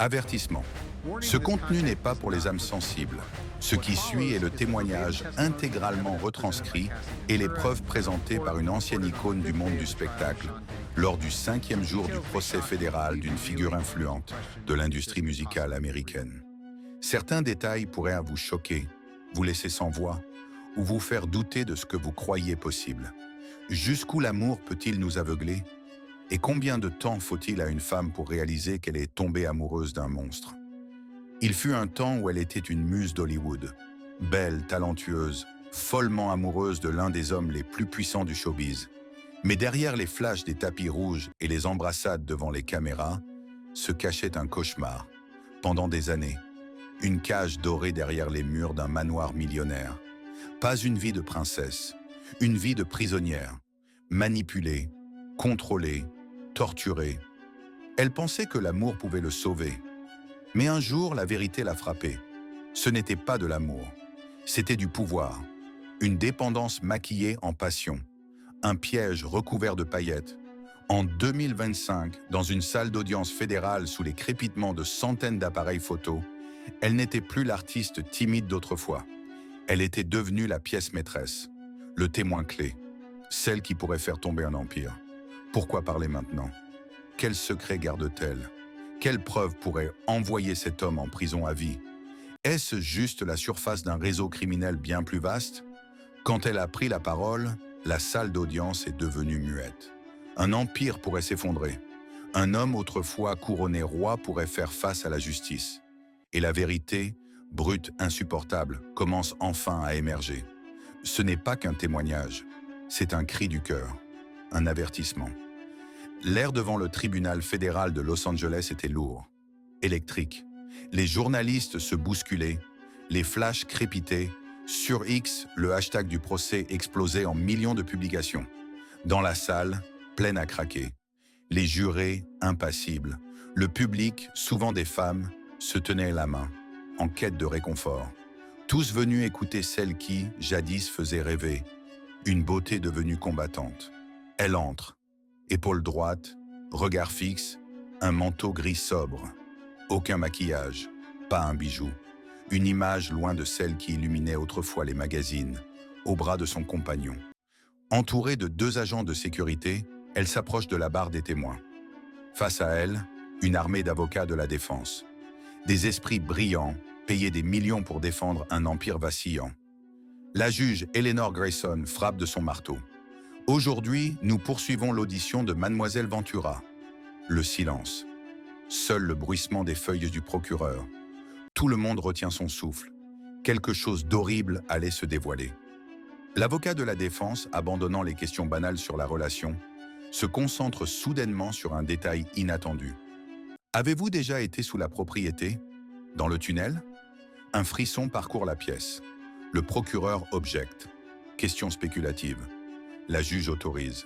Avertissement. Ce contenu n'est pas pour les âmes sensibles. Ce qui suit est le témoignage intégralement retranscrit et les preuves présentées par une ancienne icône du monde du spectacle lors du 5e jour du procès fédéral d'une figure influente de l'industrie musicale américaine. Certains détails pourraient vous choquer, vous laisser sans voix ou vous faire douter de ce que vous croyez possible. Jusqu'où l'amour peut-il nous aveugler? Et combien de temps faut-il à une femme pour réaliser qu'elle est tombée amoureuse d'un monstre? Il fut un temps où elle était une muse d'Hollywood, belle, talentueuse, follement amoureuse de l'un des hommes les plus puissants du showbiz. Mais derrière les flashs des tapis rouges et les embrassades devant les caméras, se cachait un cauchemar. Pendant des années, une cage dorée derrière les murs d'un manoir millionnaire. Pas une vie de princesse, une vie de prisonnière, manipulée, contrôlée, torturée. Elle pensait que l'amour pouvait le sauver. Mais un jour, la vérité l'a frappée. Ce n'était pas de l'amour, c'était du pouvoir. Une dépendance maquillée en passion. Un piège recouvert de paillettes. En 2025, dans une salle d'audience fédérale sous les crépitements de centaines d'appareils photo, elle n'était plus l'artiste timide d'autrefois. Elle était devenue la pièce maîtresse, le témoin clé, celle qui pourrait faire tomber un empire. Pourquoi parler maintenant? Quel secret garde-t-elle? Quelle preuve pourrait envoyer cet homme en prison à vie? Est-ce juste la surface d'un réseau criminel bien plus vaste? Quand elle a pris la parole, la salle d'audience est devenue muette. Un empire pourrait s'effondrer. Un homme autrefois couronné roi pourrait faire face à la justice. Et la vérité, brute, insupportable, commence enfin à émerger. Ce n'est pas qu'un témoignage, c'est un cri du cœur, un avertissement. L'air devant le tribunal fédéral de Los Angeles était lourd, électrique. Les journalistes se bousculaient, les flashs crépitaient. Sur X, le hashtag du procès explosait en millions de publications. Dans la salle, pleine à craquer. Les jurés, impassibles. Le public, souvent des femmes, se tenaient la main, en quête de réconfort. Tous venus écouter celle qui, jadis, faisait rêver. Une beauté devenue combattante. Elle entre. Épaule droite, regard fixe, un manteau gris sobre. Aucun maquillage, pas un bijou. Une image loin de celle qui illuminait autrefois les magazines, au bras de son compagnon. Entourée de 2 agents de sécurité, elle s'approche de la barre des témoins. Face à elle, une armée d'avocats de la défense. Des esprits brillants, payés des millions pour défendre un empire vacillant. La juge Eleanor Grayson frappe de son marteau. Aujourd'hui, nous poursuivons l'audition de Mademoiselle Ventura. Le silence. Seul le bruissement des feuilles du procureur. Tout le monde retient son souffle. Quelque chose d'horrible allait se dévoiler. L'avocat de la défense, abandonnant les questions banales sur la relation, se concentre soudainement sur un détail inattendu. Avez-vous déjà été sous la propriété? Dans le tunnel? Un frisson parcourt la pièce. Le procureur objecte. Question spéculative. La juge autorise.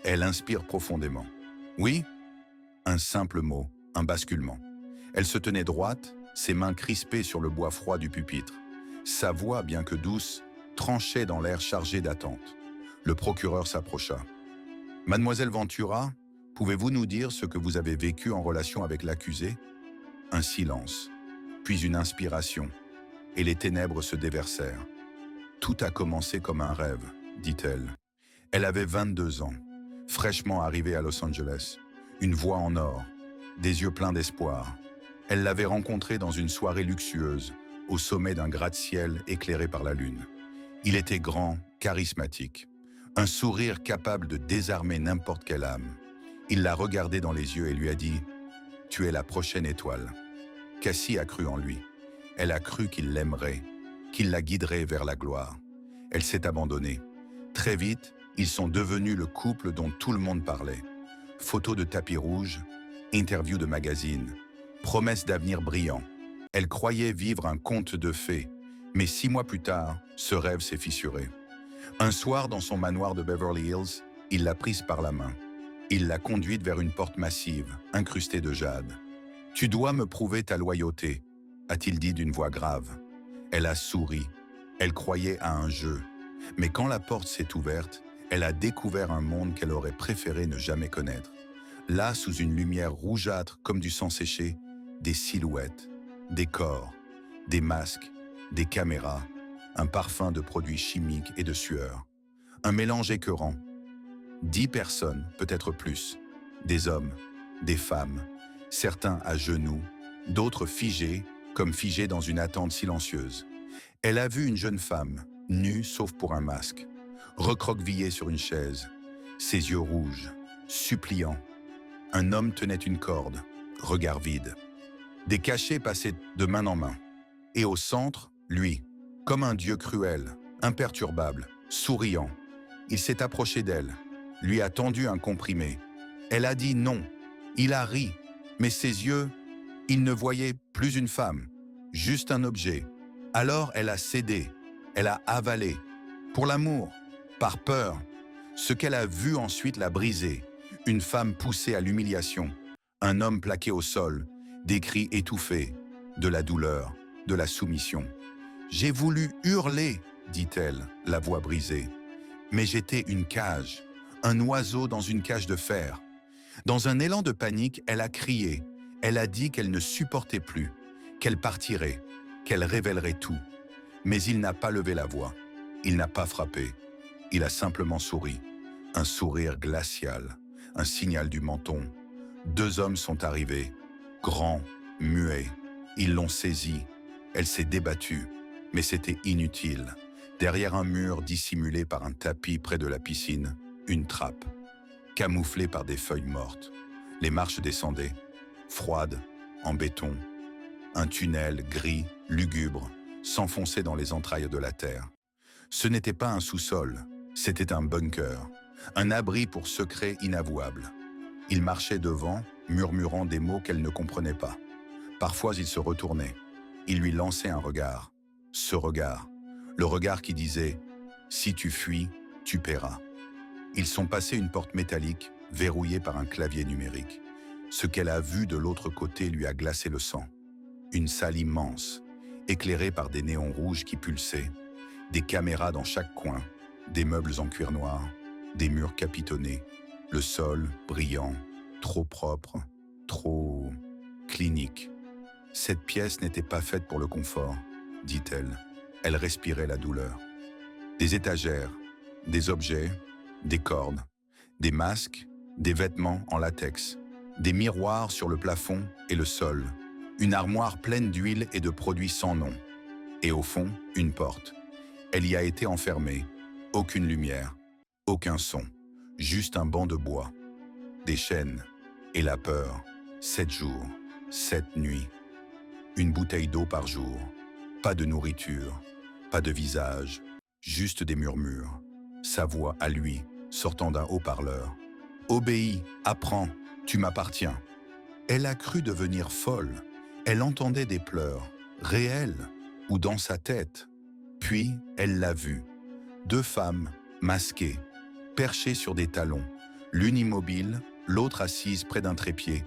Elle inspire profondément. Oui? Un simple mot, un basculement. Elle se tenait droite, ses mains crispées sur le bois froid du pupitre. Sa voix, bien que douce, tranchait dans l'air chargé d'attente. Le procureur s'approcha. « Mademoiselle Ventura, pouvez-vous nous dire ce que vous avez vécu en relation avec l'accusé ?» Un silence, puis une inspiration, et les ténèbres se déversèrent. « Tout a commencé comme un rêve, dit-elle. Elle avait 22 ans, fraîchement arrivée à Los Angeles, une voix en or, des yeux pleins d'espoir. Elle l'avait rencontré dans une soirée luxueuse, au sommet d'un gratte-ciel éclairé par la lune. Il était grand, charismatique, un sourire capable de désarmer n'importe quelle âme. Il l'a regardée dans les yeux et lui a dit « Tu es la prochaine étoile ». Cassie a cru en lui. Elle a cru qu'il l'aimerait, qu'il la guiderait vers la gloire. Elle s'est abandonnée. Très vite, ils sont devenus le couple dont tout le monde parlait. Photos de tapis rouge, interviews de magazines, promesses d'avenir brillant. Elle croyait vivre un conte de fées, mais 6 mois plus tard, ce rêve s'est fissuré. Un soir, dans son manoir de Beverly Hills, il l'a prise par la main. Il l'a conduite vers une porte massive, incrustée de jade. « Tu dois me prouver ta loyauté », a-t-il dit d'une voix grave. Elle a souri. Elle croyait à un jeu. Mais quand la porte s'est ouverte, elle a découvert un monde qu'elle aurait préféré ne jamais connaître. Là, sous une lumière rougeâtre comme du sang séché, des silhouettes, des corps, des masques, des caméras, un parfum de produits chimiques et de sueur. Un mélange écœurant. 10 personnes, peut-être plus. Des hommes, des femmes, certains à genoux, d'autres figés, comme figés dans une attente silencieuse. Elle a vu une jeune femme, nue sauf pour un masque, recroquevillée sur une chaise, ses yeux rouges, suppliants. Un homme tenait une corde, regard vide. Des cachets passaient de main en main. Et au centre, lui, comme un dieu cruel, imperturbable, souriant. Il s'est approché d'elle, lui a tendu un comprimé. Elle a dit non. Il a ri, mais ses yeux, il ne voyait plus une femme, juste un objet. Alors elle a cédé, elle a avalé. Pour l'amour, par peur. Ce qu'elle a vu ensuite l'a brisé. Une femme poussée à l'humiliation, un homme plaqué au sol, des cris étouffés, de la douleur, de la soumission. J'ai voulu hurler, dit-elle, la voix brisée. Mais j'étais une cage, un oiseau dans une cage de fer. Dans un élan de panique, elle a crié. Elle a dit qu'elle ne supportait plus, qu'elle partirait, qu'elle révélerait tout. Mais il n'a pas levé la voix, il n'a pas frappé. Il a simplement souri, un sourire glacial, un signal du menton. 2 hommes sont arrivés, grands, muets. Ils l'ont saisie. Elle s'est débattue, mais c'était inutile. Derrière un mur dissimulé par un tapis près de la piscine, une trappe, camouflée par des feuilles mortes. Les marches descendaient, froides, en béton. Un tunnel gris, lugubre, s'enfonçait dans les entrailles de la terre. Ce n'était pas un sous-sol, c'était un bunker, un abri pour secrets inavouables. Il marchait devant, murmurant des mots qu'elle ne comprenait pas. Parfois, il se retournait. Il lui lançait un regard. Ce regard, le regard qui disait « Si tu fuis, tu paieras ». Ils sont passés une porte métallique, verrouillée par un clavier numérique. Ce qu'elle a vu de l'autre côté lui a glacé le sang. Une salle immense, éclairée par des néons rouges qui pulsaient, des caméras dans chaque coin, des meubles en cuir noir, des murs capitonnés, le sol brillant, trop propre, trop clinique. Cette pièce n'était pas faite pour le confort, dit-elle. Elle respirait la douleur. Des étagères, des objets, des cordes, des masques, des vêtements en latex, des miroirs sur le plafond et le sol, une armoire pleine d'huile et de produits sans nom. Et au fond, une porte. Elle y a été enfermée. Aucune lumière, aucun son, juste un banc de bois, des chaînes et la peur. 7 jours, 7 nuits. Une bouteille d'eau par jour. Pas de nourriture, pas de visage, juste des murmures. Sa voix à lui, sortant d'un haut-parleur. Obéis, apprends, tu m'appartiens. Elle a cru devenir folle. Elle entendait des pleurs, réels ou dans sa tête. Puis, elle l'a vu. 2 femmes, masquées, perchées sur des talons, l'une immobile, l'autre assise près d'un trépied.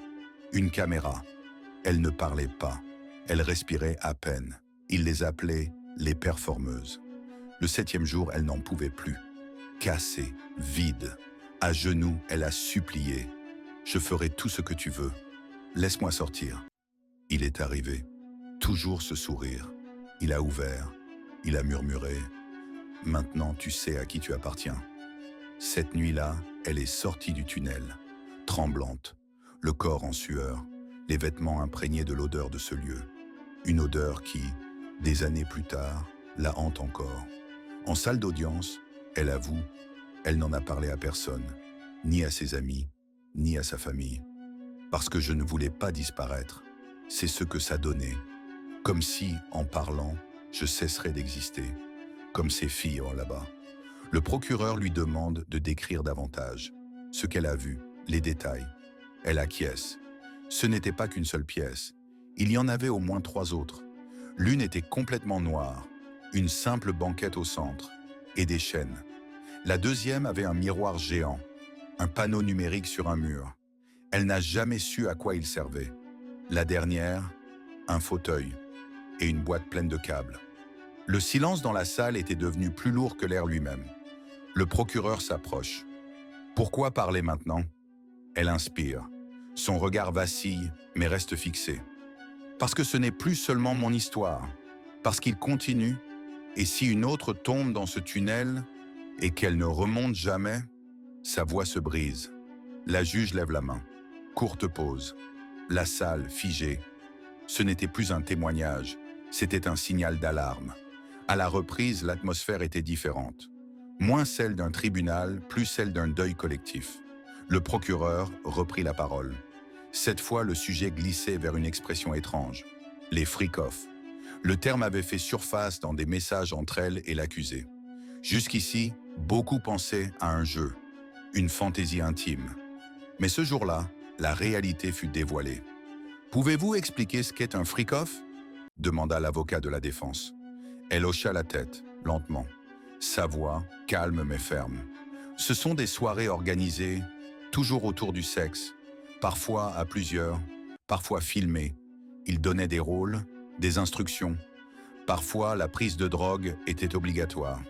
Une caméra. Elle ne parlait pas. Elle respirait à peine. Il les appelait les performeuses. Le 7e jour, elle n'en pouvait plus. Cassée, vide. À genoux, elle a supplié. « Je ferai tout ce que tu veux. Laisse-moi sortir. » Il est arrivé. Toujours ce sourire. Il a ouvert. Il a murmuré. « Maintenant, tu sais à qui tu appartiens. » Cette nuit-là, elle est sortie du tunnel, tremblante, le corps en sueur, les vêtements imprégnés de l'odeur de ce lieu. Une odeur qui, des années plus tard, la hante encore. En salle d'audience, elle avoue, elle n'en a parlé à personne, ni à ses amis, ni à sa famille. Parce que je ne voulais pas disparaître. C'est ce que ça donnait. Comme si, en parlant, je cesserais d'exister. Comme ces filles là-bas. Le procureur lui demande de décrire davantage. Ce qu'elle a vu, les détails. Elle acquiesce. Ce n'était pas qu'une seule pièce. Il y en avait au moins 3 autres. L'une était complètement noire, une simple banquette au centre, et des chaînes. La deuxième avait un miroir géant, un panneau numérique sur un mur. Elle n'a jamais su à quoi il servait. La dernière, un fauteuil et une boîte pleine de câbles. Le silence dans la salle était devenu plus lourd que l'air lui-même. Le procureur s'approche. Pourquoi parler maintenant? Elle inspire. Son regard vacille, mais reste fixé. Parce que ce n'est plus seulement mon histoire, parce qu'il continue, et si une autre tombe dans ce tunnel et qu'elle ne remonte jamais, sa voix se brise. La juge lève la main. Courte pause. La salle figée. Ce n'était plus un témoignage, c'était un signal d'alarme. À la reprise, l'atmosphère était différente. Moins celle d'un tribunal, plus celle d'un deuil collectif. Le procureur reprit la parole. Cette fois, le sujet glissait vers une expression étrange. Les freak-offs. Le terme avait fait surface dans des messages entre elle et l'accusé. Jusqu'ici, beaucoup pensaient à un jeu, une fantaisie intime. Mais ce jour-là, la réalité fut dévoilée. « Pouvez-vous expliquer ce qu'est un freak-off » demanda l'avocat de la défense. Elle hocha la tête, lentement. Sa voix, calme mais ferme. « Ce sont des soirées organisées, toujours autour du sexe, parfois à plusieurs, parfois filmées. Ils donnaient des rôles, des instructions. Parfois, la prise de drogue était obligatoire.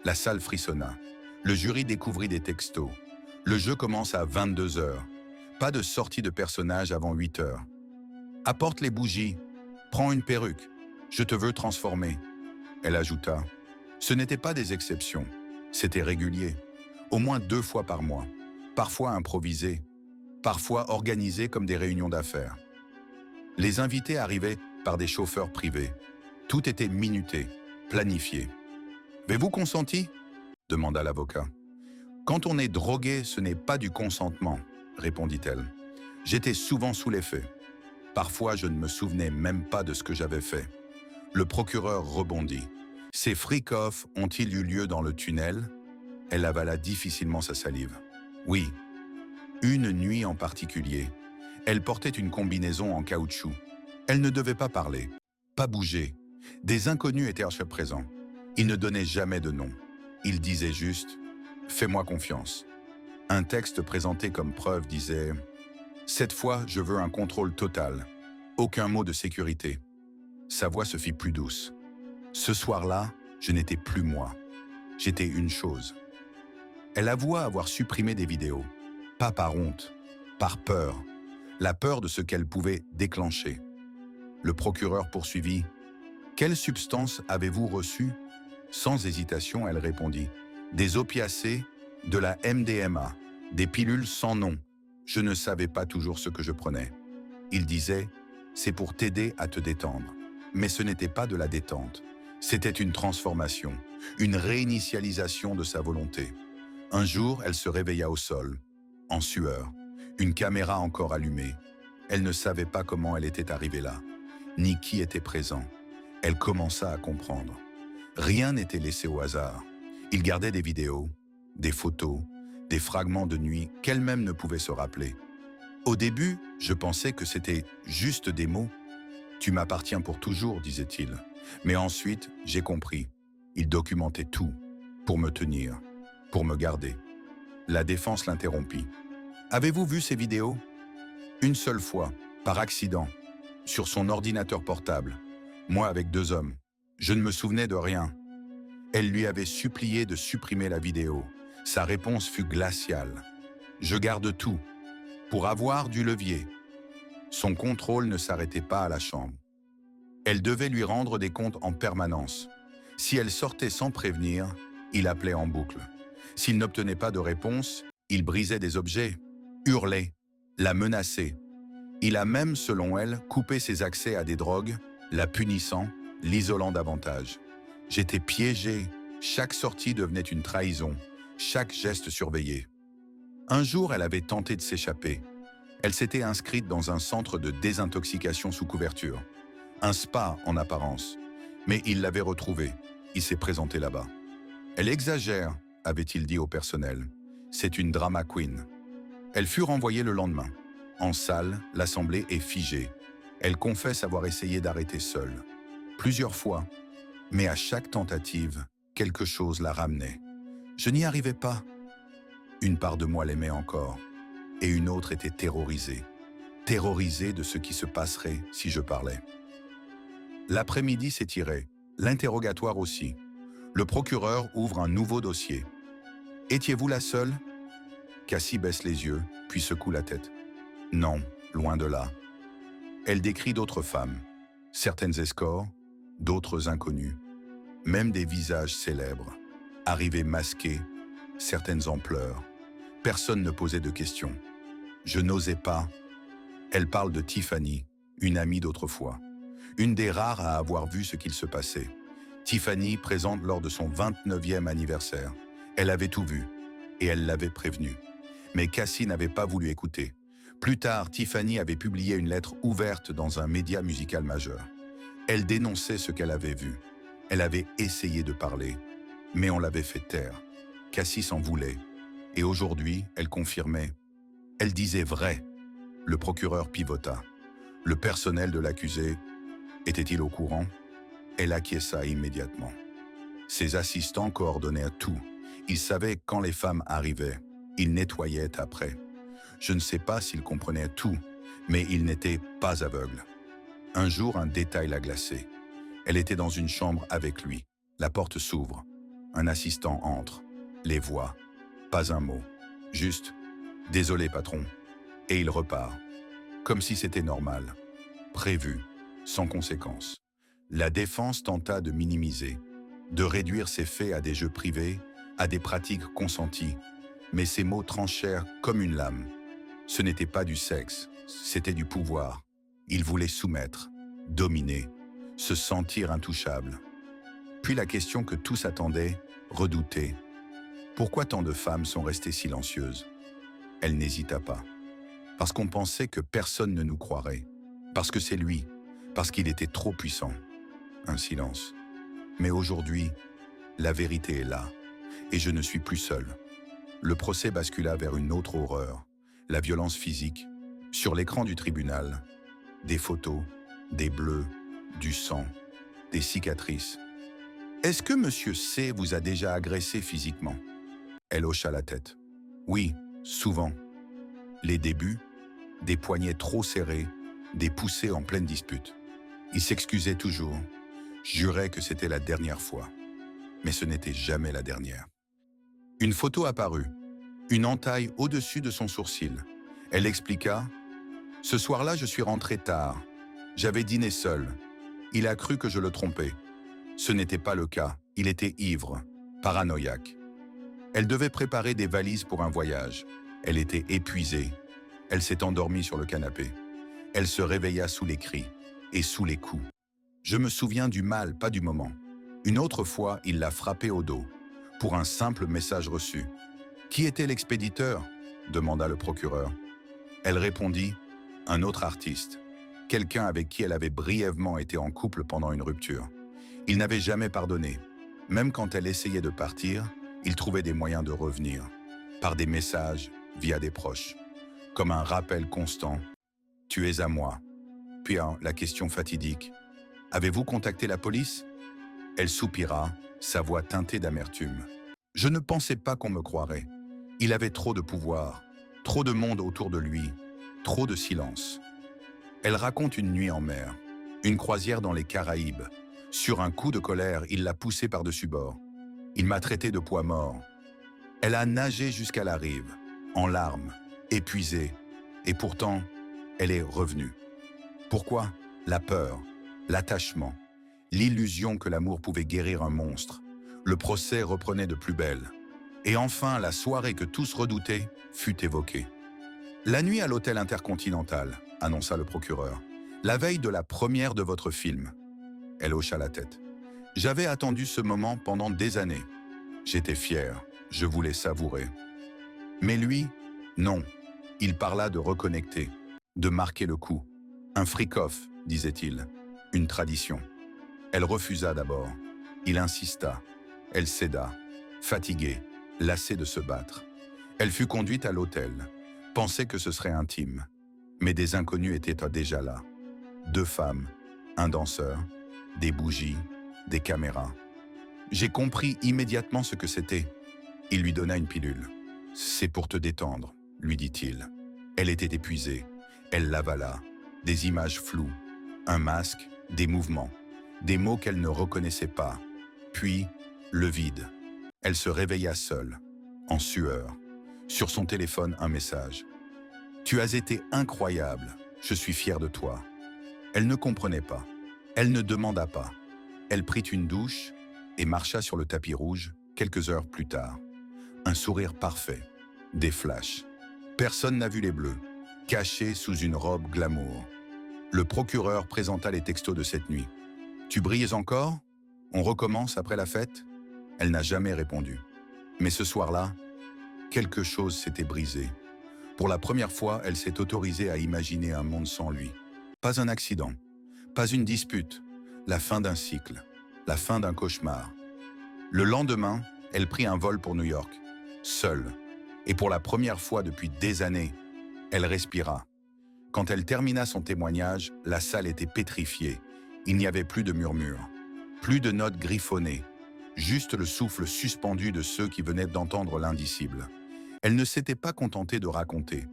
La salle frissonna. Le jury découvrit des textos. Le jeu commence à 22 heures. Pas de sortie de personnage avant 8 heures. Apporte les bougies. Prends une perruque. Je te veux transformer. Elle ajouta. Ce n'était pas des exceptions. C'était régulier. Au moins 2 fois par mois. Parfois improvisé. Parfois organisé comme des réunions d'affaires. Les invités arrivaient par des chauffeurs privés. Tout était minuté, planifié. « Avez-vous consenti » demanda l'avocat. « Quand on est drogué, ce n'est pas du consentement, » répondit-elle. J'étais souvent sous l'effet. Parfois, je ne me souvenais même pas de ce que j'avais fait. Le procureur rebondit. « Ces freak-offs ont-ils eu lieu dans le tunnel ?» Elle avala difficilement sa salive. « Oui. Une nuit en particulier. Elle portait une combinaison en caoutchouc. Elle ne devait pas parler, pas bouger. Des inconnus étaient présents. Ils ne donnaient jamais de nom. Ils disaient juste « Fais-moi confiance ». Un texte présenté comme preuve disait « Cette fois, je veux un contrôle total. Aucun mot de sécurité. » Sa voix se fit plus douce. Ce soir-là, je n'étais plus moi. J'étais une chose. Elle avoua avoir supprimé des vidéos. Pas par honte, par peur. La peur de ce qu'elle pouvait déclencher. Le procureur poursuivit. « Quelle substance avez-vous reçue » Sans hésitation, elle répondit. « Des opiacés, de la MDMA, des pilules sans nom. Je ne savais pas toujours ce que je prenais. » Il disait « C'est pour t'aider à te détendre. » Mais ce n'était pas de la détente. C'était une transformation, une réinitialisation de sa volonté. Un jour, elle se réveilla au sol, en sueur, une caméra encore allumée. Elle ne savait pas comment elle était arrivée là, ni qui était présent. Elle commença à comprendre. Rien n'était laissé au hasard. Il gardait des vidéos, des photos, des fragments de nuit qu'elle-même ne pouvait se rappeler. Au début, je pensais que c'était juste des mots. « Tu m'appartiens pour toujours », disait-il. Mais ensuite, j'ai compris. Il documentait tout, pour me tenir, pour me garder. La défense l'interrompit. « Avez-vous vu ces vidéos ?» Une seule fois, par accident, sur son ordinateur portable. Moi avec 2 hommes. Je ne me souvenais de rien. Elle lui avait supplié de supprimer la vidéo. Sa réponse fut glaciale. « Je garde tout, pour avoir du levier. » Son contrôle ne s'arrêtait pas à la chambre. Elle devait lui rendre des comptes en permanence. Si elle sortait sans prévenir, il appelait en boucle. S'il n'obtenait pas de réponse, il brisait des objets, hurlait, la menaçait. Il a même, selon elle, coupé ses accès à des drogues, la punissant, l'isolant davantage. J'étais piégé, chaque sortie devenait une trahison, chaque geste surveillé. Un jour, elle avait tenté de s'échapper. Elle s'était inscrite dans un centre de désintoxication sous couverture. Un spa en apparence. Mais il l'avait retrouvée. Il s'est présenté là-bas. Elle exagère, avait-il dit au personnel. C'est une drama queen. Elle fut renvoyée le lendemain. En salle, l'assemblée est figée. Elle confesse avoir essayé d'arrêter seule. Plusieurs fois. Mais à chaque tentative, quelque chose la ramenait. Je n'y arrivais pas. Une part de moi l'aimait encore. Et une autre était terrorisée. Terrorisée de ce qui se passerait si je parlais. L'après-midi s'étirait. L'interrogatoire aussi. Le procureur ouvre un nouveau dossier. « Étiez-vous la seule » Cassie baisse les yeux, puis secoue la tête. « Non, loin de là. » Elle décrit d'autres femmes, certaines escorts, d'autres inconnues, même des visages célèbres, arrivées masquées, certaines en pleurs. Personne ne posait de questions. Je n'osais pas. Elle parle de Tiffany, une amie d'autrefois, une des rares à avoir vu ce qu'il se passait. Tiffany présente lors de son 29e anniversaire. Elle avait tout vu, et elle l'avait prévenu. Mais Cassie n'avait pas voulu écouter. Plus tard, Tiffany avait publié une lettre ouverte dans un média musical majeur. Elle dénonçait ce qu'elle avait vu. Elle avait essayé de parler, mais on l'avait fait taire. Cassie s'en voulait, et aujourd'hui, elle confirmait. Elle disait vrai. Le procureur pivota. Le personnel de l'accusé était-il au courant? Elle acquiesça immédiatement. Ses assistants coordonnaient tout. Ils savaient quand les femmes arrivaient. Ils nettoyaient après. Je ne sais pas s'ils comprenaient tout, mais ils n'étaient pas aveugles. Un jour, un détail l'a glacée. Elle était dans une chambre avec lui. La porte s'ouvre. Un assistant entre. Les voit. Pas un mot. Juste « Désolé, patron ». Et il repart. Comme si c'était normal. Prévu. Sans conséquence. La défense tenta de minimiser, de réduire ces faits à des jeux privés, à des pratiques consenties. Mais ces mots tranchèrent comme une lame. Ce n'était pas du sexe, c'était du pouvoir. Il voulait soumettre, dominer, se sentir intouchable. Puis la question que tous attendaient, redoutaient. Pourquoi tant de femmes sont restées silencieuses? Elle n'hésita pas. Parce qu'on pensait que personne ne nous croirait. Parce que c'est lui. Parce qu'il était trop puissant. Un silence. Mais aujourd'hui, la vérité est là. Et je ne suis plus seul. Le procès bascula vers une autre horreur. La violence physique. Sur l'écran du tribunal, des photos, des bleus, du sang, des cicatrices. Est-ce que Monsieur C vous a déjà agressé physiquement? Elle hocha la tête. Oui, souvent. Les débuts, des poignets trop serrés, des poussées en pleine dispute. Il s'excusait toujours, jurait que c'était la dernière fois. Mais ce n'était jamais la dernière. Une photo apparut, une entaille au-dessus de son sourcil. Elle expliqua « Ce soir-là, je suis rentré tard. J'avais dîné seul. Il a cru que je le trompais. Ce n'était pas le cas. Il était ivre, paranoïaque. Elle devait préparer des valises pour un voyage. Elle était épuisée. Elle s'est endormie sur le canapé. Elle se réveilla sous les cris et sous les coups. Je me souviens du mal, pas du moment. Une autre fois, il l'a frappée au dos, pour un simple message reçu. « Qui était l'expéditeur » demanda le procureur. Elle répondit « Un autre artiste, quelqu'un avec qui elle avait brièvement été en couple pendant une rupture. Il n'avait jamais pardonné. Même quand elle essayait de partir, il trouvait des moyens de revenir, par des messages, via des proches. Comme un rappel constant, « Tu es à moi ». Puis la question fatidique, « Avez-vous contacté la police ?» Elle soupira, sa voix teintée d'amertume. « Je ne pensais pas qu'on me croirait. Il avait trop de pouvoir, trop de monde autour de lui, trop de silence. » Elle raconte une nuit en mer, une croisière dans les Caraïbes. Sur un coup de colère, il l'a poussée par-dessus bord. Il m'a traité de poids mort. Elle a nagé jusqu'à la rive, en larmes, épuisée, et pourtant, elle est revenue. Pourquoi? La peur, l'attachement, l'illusion que l'amour pouvait guérir un monstre. Le procès reprenait de plus belle. Et enfin, la soirée que tous redoutaient fut évoquée. « La nuit à l'hôtel Intercontinental », annonça le procureur. « La veille de la première de votre film. » Elle hocha la tête. « J'avais attendu ce moment pendant des années. J'étais fier, je voulais savourer. Mais lui, non. Il parla de reconnecter, de marquer le coup. Un freak-off, disait-il, une tradition. Elle refusa d'abord. Il insista. Elle céda, fatiguée, lassée de se battre. Elle fut conduite à l'hôtel, pensait que ce serait intime. Mais des inconnus étaient déjà là. 2 femmes, un danseur, des bougies, des caméras. J'ai compris immédiatement ce que c'était. Il lui donna une pilule. « C'est pour te détendre », lui dit-il. Elle était épuisée. Elle l'avala. Des images floues, un masque, des mouvements, des mots qu'elle ne reconnaissait pas. Puis, le vide. Elle se réveilla seule, en sueur. Sur son téléphone, un message. « Tu as été incroyable. Je suis fier de toi. Elle ne comprenait pas. Elle ne demanda pas. Elle prit une douche et marcha sur le tapis rouge quelques heures plus tard. Un sourire parfait. Des flashs. Personne n'a vu les bleus, cachés sous une robe glamour. Le procureur présenta les textos de cette nuit. « Tu brilles encore? On recommence après la fête ?» Elle n'a jamais répondu. Mais ce soir-là, quelque chose s'était brisé. Pour la première fois, elle s'est autorisée à imaginer un monde sans lui. Pas un accident, pas une dispute, la fin d'un cycle, la fin d'un cauchemar. Le lendemain, elle prit un vol pour New York, seule. Et pour la première fois depuis des années, elle respira. Quand elle termina son témoignage, la salle était pétrifiée. Il n'y avait plus de murmures, plus de notes griffonnées, juste le souffle suspendu de ceux qui venaient d'entendre l'indicible. Elle ne s'était pas contentée de raconter.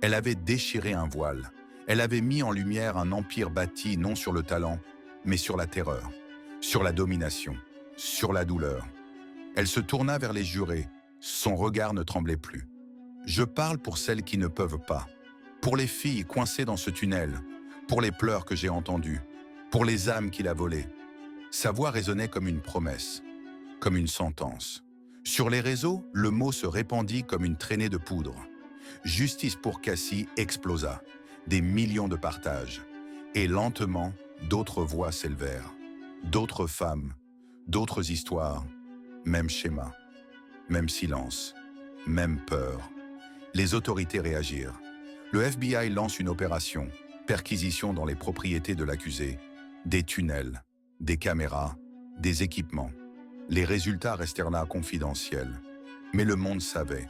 Elle avait déchiré un voile. Elle avait mis en lumière un empire bâti non sur le talent, mais sur la terreur, sur la domination, sur la douleur. Elle se tourna vers les jurés. Son regard ne tremblait plus. Je parle pour celles qui ne peuvent pas, pour les filles coincées dans ce tunnel, pour les pleurs que j'ai entendus, pour les âmes qu'il a volées. Sa voix résonnait comme une promesse, comme une sentence. Sur les réseaux, le mot se répandit comme une traînée de poudre. Justice pour Cassie explosa, des millions de partages. Et lentement, d'autres voix s'élevèrent. D'autres femmes, d'autres histoires, même schéma, même silence, même peur. Les autorités réagirent. Le FBI lance une opération, perquisition dans les propriétés de l'accusé, des tunnels, des caméras, des équipements. Les résultats restèrent là confidentiels. Mais le monde savait.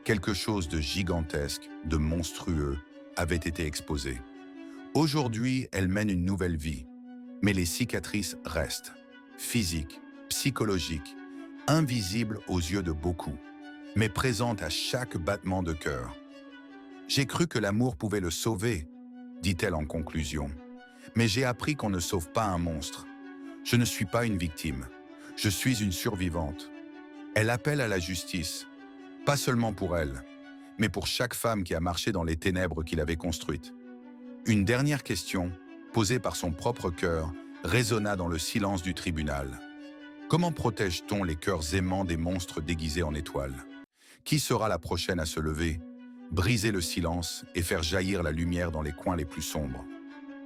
Quelque chose de gigantesque, de monstrueux, avait été exposé. Aujourd'hui, elle mène une nouvelle vie. Mais les cicatrices restent. Physiques, psychologiques, invisibles aux yeux de beaucoup, mais présentes à chaque battement de cœur. « J'ai cru que l'amour pouvait le sauver », dit-elle en conclusion. « Mais j'ai appris qu'on ne sauve pas un monstre. Je ne suis pas une victime. Je suis une survivante. » Elle appelle à la justice, pas seulement pour elle, mais pour chaque femme qui a marché dans les ténèbres qu'il avait construites. Une dernière question, posée par son propre cœur, résonna dans le silence du tribunal. Comment protège-t-on les cœurs aimants des monstres déguisés en étoiles? Qui sera la prochaine à se lever, briser le silence et faire jaillir la lumière dans les coins les plus sombres?